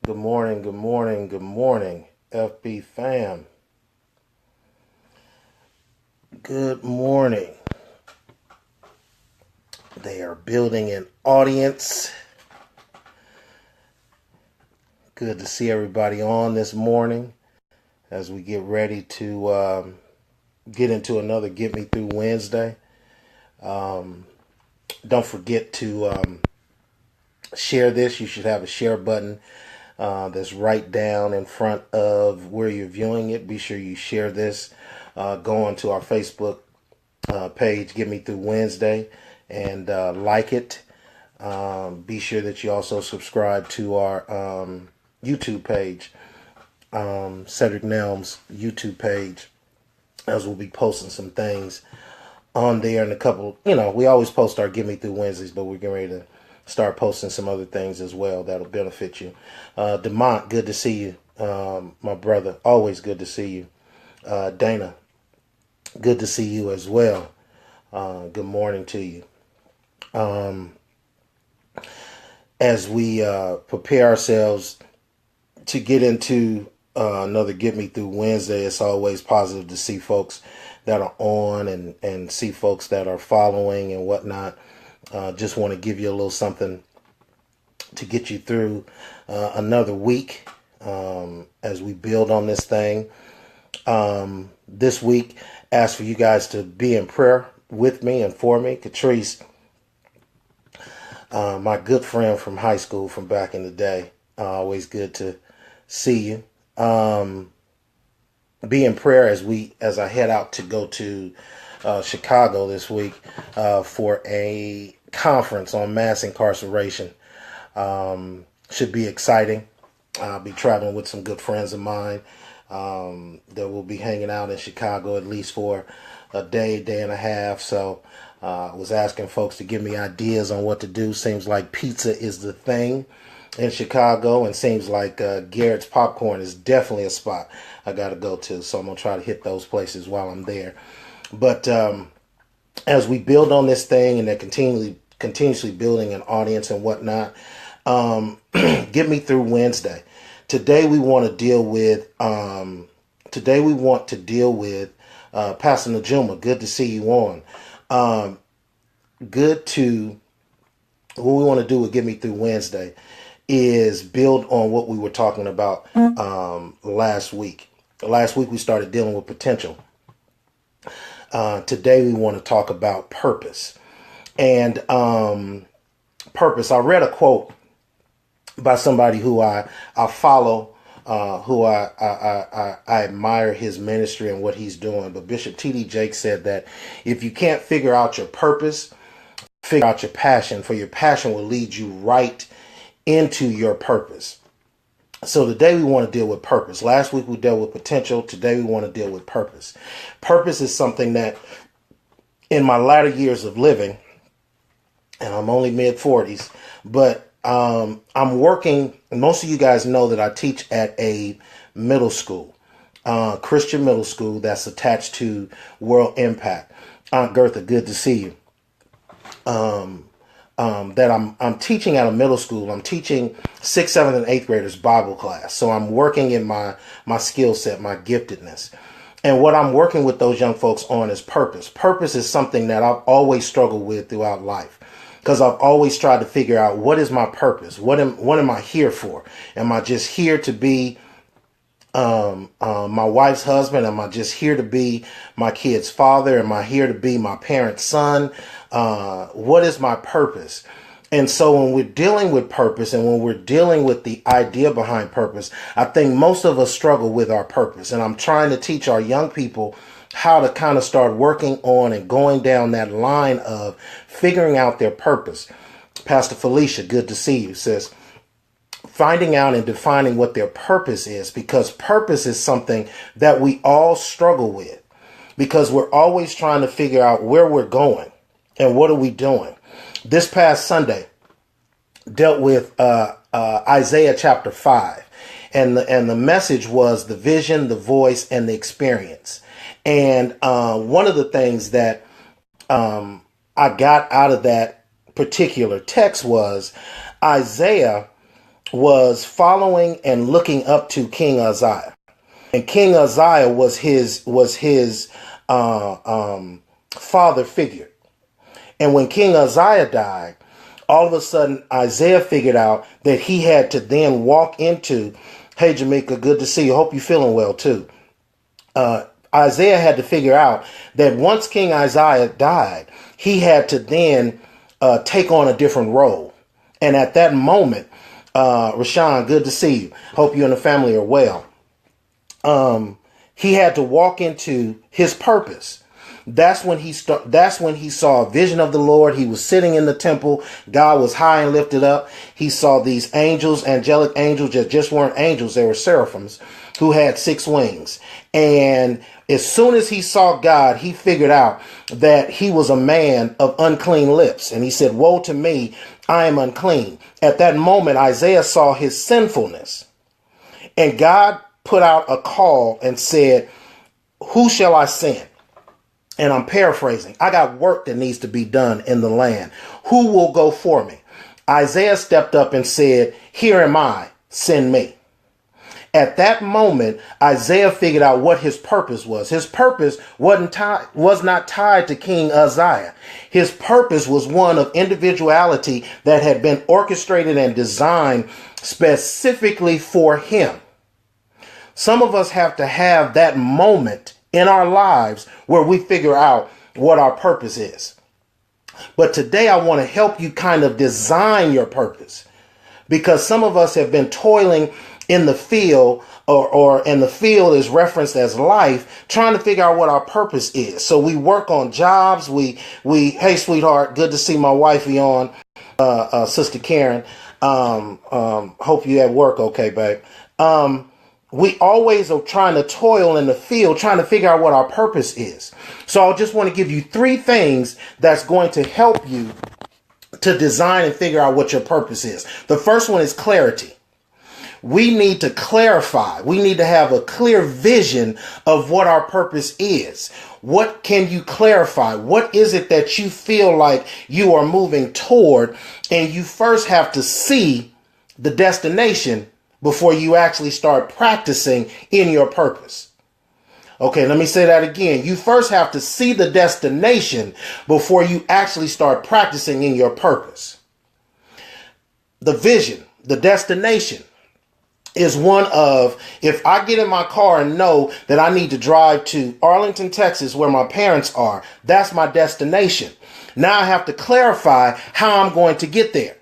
Good morning, good morning, good morning, FB fam. Good morning. They are building an audience. Good to see everybody on this morning as we get ready to get into another Get Me Through Wednesday. Don't forget to share this. You should have a share button that's right down in front of where you're viewing it. Be sure you share this. Go on to our Facebook page, Get Me Through Wednesday, and like it. Be sure that you also subscribe to our YouTube page, Cedric Nelms YouTube page, as we'll be posting some things on there in a couple. We always post our Get Me Through Wednesdays, but we're getting ready to start posting some other things as well that'll benefit you. Demont, good to see you. My brother, always good to see you. Dana, good to see you as well. Good morning to you. As we prepare ourselves to get into another Get Me Through Wednesday, it's always positive to see folks that are on and see folks that are following and whatnot. Just want to give you a little something to get you through another week as we build on this thing. This week, ask for you guys to be in prayer with me and for me. Catrice, my good friend from high school from back in the day, always good to see you. Be in prayer as I head out to go to Chicago this week for a conference on mass incarceration. Should be exciting. I'll be traveling with some good friends of mine that will be hanging out in Chicago at least for a day and a half. So I was asking folks to give me ideas on what to do. Seems like pizza is the thing in Chicago, and seems like Garrett's Popcorn is definitely a spot I got to go to. So I'm going to try to hit those places while I'm there. But as we build on this thing and they're continuously building an audience and whatnot, Get Me Through Wednesday. Today we want to deal with Pastor Najuma. Good to see you on. What we want to do with Get Me Through Wednesday is build on what we were talking about last week. Last week we started dealing with potential. Today we want to talk about purpose. And purpose. I read a quote by somebody who I follow, who I admire his ministry and what he's doing. But Bishop T.D. Jakes said that if you can't figure out your purpose, figure out your passion, for your passion will lead you right into your purpose. So today we want to deal with purpose. Last week we dealt with potential. Today we want to deal with purpose. Purpose is something that in my latter years of living, and I'm only mid-40s, but I'm working. Most of you guys know that I teach at a middle school, Christian middle school that's attached to World Impact. Aunt Gertha, good to see you. That I'm teaching at a middle school. I'm teaching 6th, 7th, and 8th graders Bible class. So I'm working in my skill set, my giftedness. And what I'm working with those young folks on is purpose. Purpose is something that I've always struggled with throughout life, because I've always tried to figure out what is my purpose. What am I here for? Am I just here to be my wife's husband? Am I just here to be my kid's father? Am I here to be my parent's son? What is my purpose? And so when we're dealing with purpose and when we're dealing with the idea behind purpose, I think most of us struggle with our purpose. And I'm trying to teach our young people how to kind of start working on and going down that line of figuring out their purpose. Pastor Felicia, good to see you, says, finding out and defining what their purpose is, because purpose is something that we all struggle with, because we're always trying to figure out where we're going and what are we doing. This past Sunday dealt with Isaiah chapter 5, and the message was the vision, the voice, and the experience. And one of the things that I got out of that particular text was Isaiah was following and looking up to King Uzziah. And King Uzziah was his father figure. And when King Uzziah died, all of a sudden Isaiah figured out that he had to then walk into, hey Jamaica, good to see you. Hope you're feeling well too. Isaiah had to figure out that once King Isaiah died, he had to then take on a different role. And at that moment, Rashawn, good to see you. Hope you and the family are well. He had to walk into his purpose. That's when he saw a vision of the Lord. He was sitting in the temple. God was high and lifted up. He saw these angels, angelic angels that just weren't angels. They were seraphims who had 6 wings. And as soon as he saw God, he figured out that he was a man of unclean lips. And he said, woe to me, I am unclean. At that moment, Isaiah saw his sinfulness. And God put out a call and said, who shall I send? And I'm paraphrasing. I got work that needs to be done in the land. Who will go for me? Isaiah stepped up and said, here am I, send me. At that moment, Isaiah figured out what his purpose was. His purpose was not tied to King Uzziah. His purpose was one of individuality that had been orchestrated and designed specifically for him. Some of us have to have that moment in our lives where we figure out what our purpose is. But today I want to help you kind of design your purpose, because some of us have been toiling in the field, and the field is referenced as life, trying to figure out what our purpose is. So we work on jobs. Hey, sweetheart, good to see my wifey on, Sister Karen. Hope you at work okay, babe. We always are trying to toil in the field, trying to figure out what our purpose is. So I just want to give you 3 things that's going to help you to design and figure out what your purpose is. The first one is clarity. We need to clarify. We need to have a clear vision of what our purpose is. What can you clarify? What is it that you feel like you are moving toward? And you first have to see the destination before you actually start practicing in your purpose. Okay, let me say that again. You first have to see the destination before you actually start practicing in your purpose. The vision, the destination is one of, if I get in my car and know that I need to drive to Arlington, Texas, where my parents are, that's my destination. Now I have to clarify how I'm going to get there.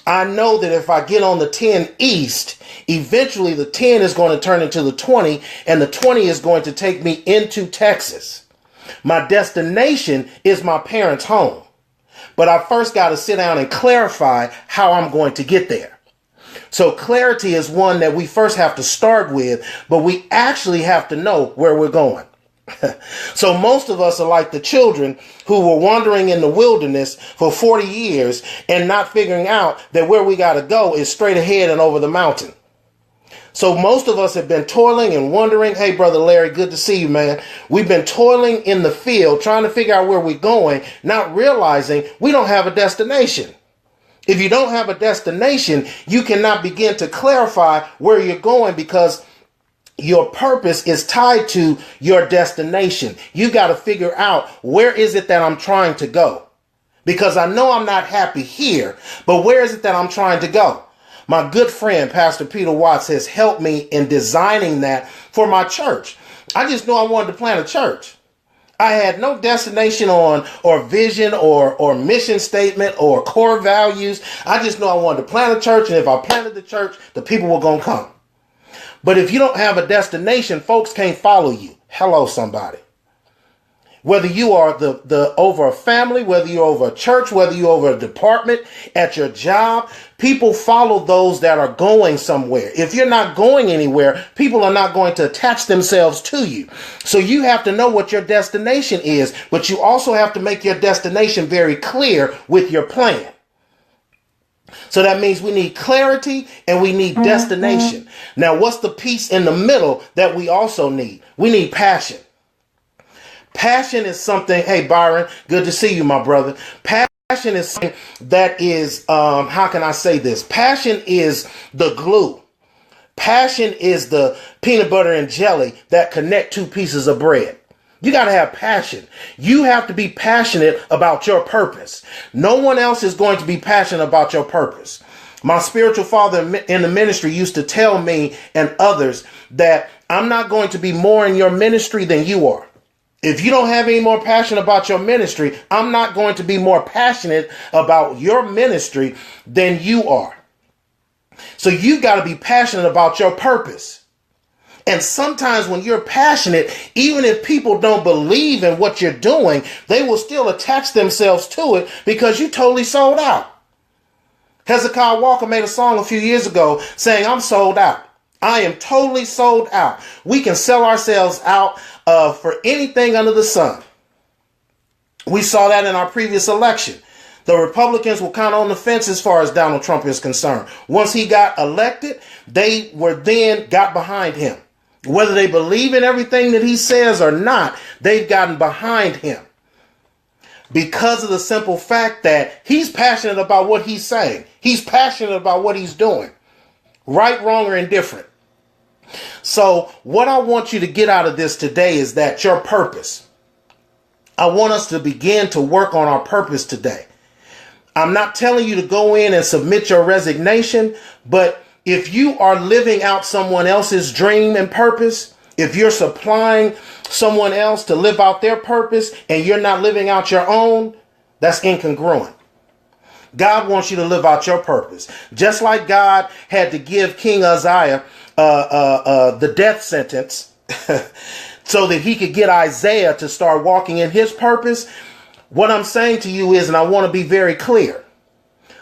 I know that if I get on the 10 East, eventually the 10 is going to turn into the 20, and the 20 is going to take me into Texas. My destination is my parents' home. But I first got to sit down and clarify how I'm going to get there. So clarity is one that we first have to start with, but we actually have to know where we're going. So most of us are like the children who were wandering in the wilderness for 40 years and not figuring out that where we got to go is straight ahead and over the mountain. So most of us have been toiling and wondering, hey, Brother Larry, good to see you, man. We've been toiling in the field, trying to figure out where we're going, not realizing we don't have a destination. If you don't have a destination, you cannot begin to clarify where you're going, because your purpose is tied to your destination. You got to figure out, where is it that I'm trying to go? Because I know I'm not happy here, but where is it that I'm trying to go? My good friend, Pastor Peter Watts, has helped me in designing that for my church. I just knew I wanted to plant a church. I had no destination on, or vision, or mission statement, or core values. I just knew I wanted to plant a church, and if I planted the church, the people were going to come. But if you don't have a destination, folks can't follow you. Hello, somebody. Whether you are the over a family, whether you're over a church, whether you're over a department, at your job, people follow those that are going somewhere. If you're not going anywhere, people are not going to attach themselves to you. So you have to know what your destination is, but you also have to make your destination very clear with your plan. So that means we need clarity and we need destination. Now, what's the piece in the middle that we also need? We need passion. Passion is something, hey, Byron, good to see you, my brother. Passion Passion is something that is, how can I say this? Passion is the glue. Passion is the peanut butter and jelly that connect two pieces of bread. You got to have passion. You have to be passionate about your purpose. No one else is going to be passionate about your purpose. My spiritual father in the ministry used to tell me and others that I'm not going to be more in your ministry than you are. If you don't have any more passion about your ministry, I'm not going to be more passionate about your ministry than you are. So you got to be passionate about your purpose. And sometimes when you're passionate, even if people don't believe in what you're doing, they will still attach themselves to it because you totally sold out. Hezekiah Walker made a song a few years ago saying, I'm sold out. I am totally sold out. We can sell ourselves out for anything under the sun. We saw that in our previous election. The Republicans were kind of on the fence as far as Donald Trump is concerned. Once he got elected, they got behind him. Whether they believe in everything that he says or not, they've gotten behind him because of the simple fact that he's passionate about what he's saying. He's passionate about what he's doing, right, wrong, or indifferent. So what I want you to get out of this today is that your purpose. I want us to begin to work on our purpose today. I'm not telling you to go in and submit your resignation, but if you are living out someone else's dream and purpose, if you're supplying someone else to live out their purpose and you're not living out your own, that's incongruent. God wants you to live out your purpose. Just like God had to give King Uzziah the death sentence so that he could get Isaiah to start walking in his purpose. What I'm saying to you is, and I want to be very clear,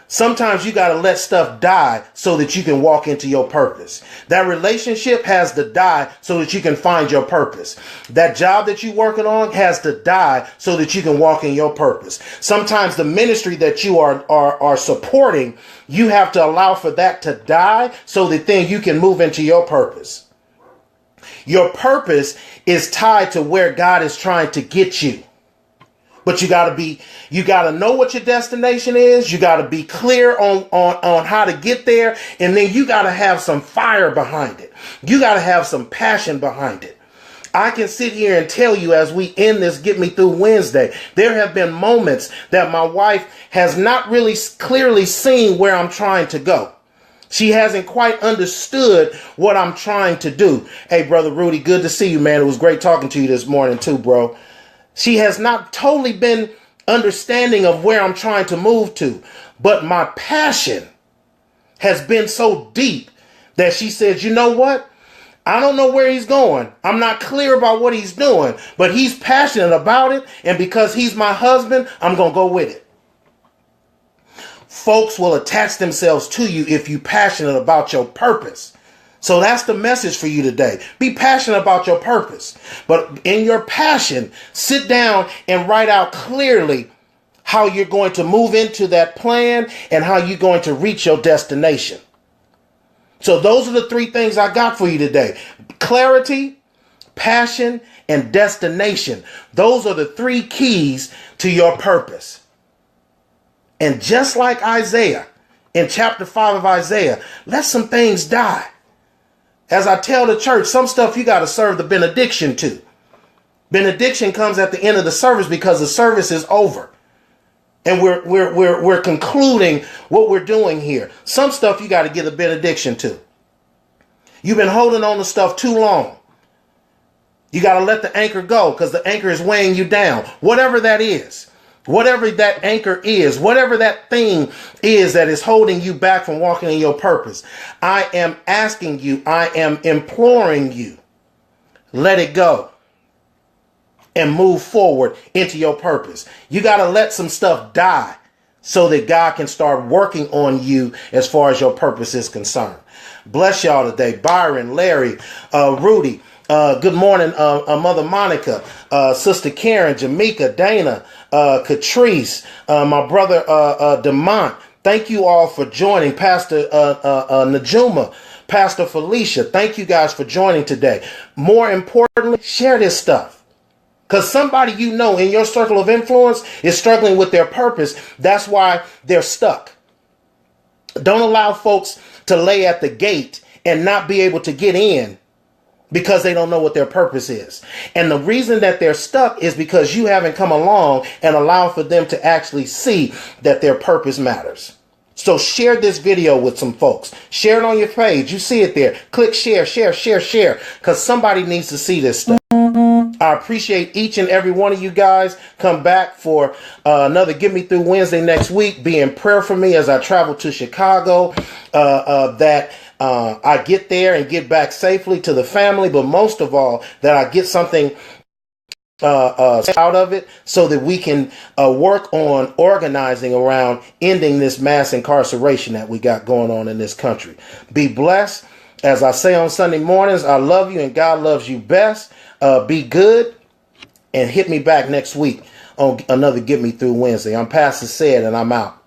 sometimes you got to let stuff die so that you can walk into your purpose. That relationship has to die so that you can find your purpose. That job that you're working on has to die so that you can walk in your purpose. Sometimes the ministry that you are supporting, you have to allow for that to die so that then you can move into your purpose. Your purpose is tied to where God is trying to get you. But you got to know what your destination is. You got to be clear on how to get there. And then you got to have some fire behind it. You got to have some passion behind it. I can sit here and tell you as we end this Get Me Through Wednesday, there have been moments that my wife has not really clearly seen where I'm trying to go. She hasn't quite understood what I'm trying to do. Hey, Brother Rudy, good to see you, man. It was great talking to you this morning too, bro. She has not totally been understanding of where I'm trying to move to, but my passion has been so deep that she said, you know what? I don't know where he's going. I'm not clear about what he's doing, but he's passionate about it. And because he's my husband, I'm going to go with it. Folks will attach themselves to you if you're passionate about your purpose. So that's the message for you today. Be passionate about your purpose. But in your passion, sit down and write out clearly how you're going to move into that plan and how you're going to reach your destination. So those are the three things I got for you today. Clarity, passion, and destination. Those are the three keys to your purpose. And just like Isaiah, in chapter 5 of Isaiah, let some things die. As I tell the church, some stuff you got to serve the benediction to. Benediction comes at the end of the service because the service is over. And we're concluding what we're doing here. Some stuff you got to give a benediction to. You've been holding on to stuff too long. You got to let the anchor go because the anchor is weighing you down. Whatever that is. Whatever that anchor is, whatever that thing is that is holding you back from walking in your purpose, I am asking you, I am imploring you, let it go and move forward into your purpose. You got to let some stuff die so that God can start working on you as far as your purpose is concerned. Bless y'all today. Byron, Larry, Rudy. Good morning, Mother Monica, Sister Karen, Jamaica, Dana, Catrice, my brother Demont. Thank you all for joining. Pastor Najuma, Pastor Felicia. Thank you guys for joining today. More importantly, share this stuff. Because somebody you know in your circle of influence is struggling with their purpose. That's why they're stuck. Don't allow folks to lay at the gate and not be able to get in because they don't know what their purpose is. And the reason that they're stuck is because you haven't come along and allowed for them to actually see that their purpose matters. So share this video with some folks. Share it on your page. You see it there. Click share, share, share, share, because somebody needs to see this stuff. I appreciate each and every one of you guys. Come back for another Get Me Through Wednesday next week. Be in prayer for me as I travel to Chicago, that I get there and get back safely to the family, but most of all, that I get something out of it so that we can work on organizing around ending this mass incarceration that we got going on in this country. Be blessed. As I say on Sunday mornings, I love you and God loves you best. Be good and hit me back next week on another Get Me Through Wednesday. I'm Pastor Said and I'm out.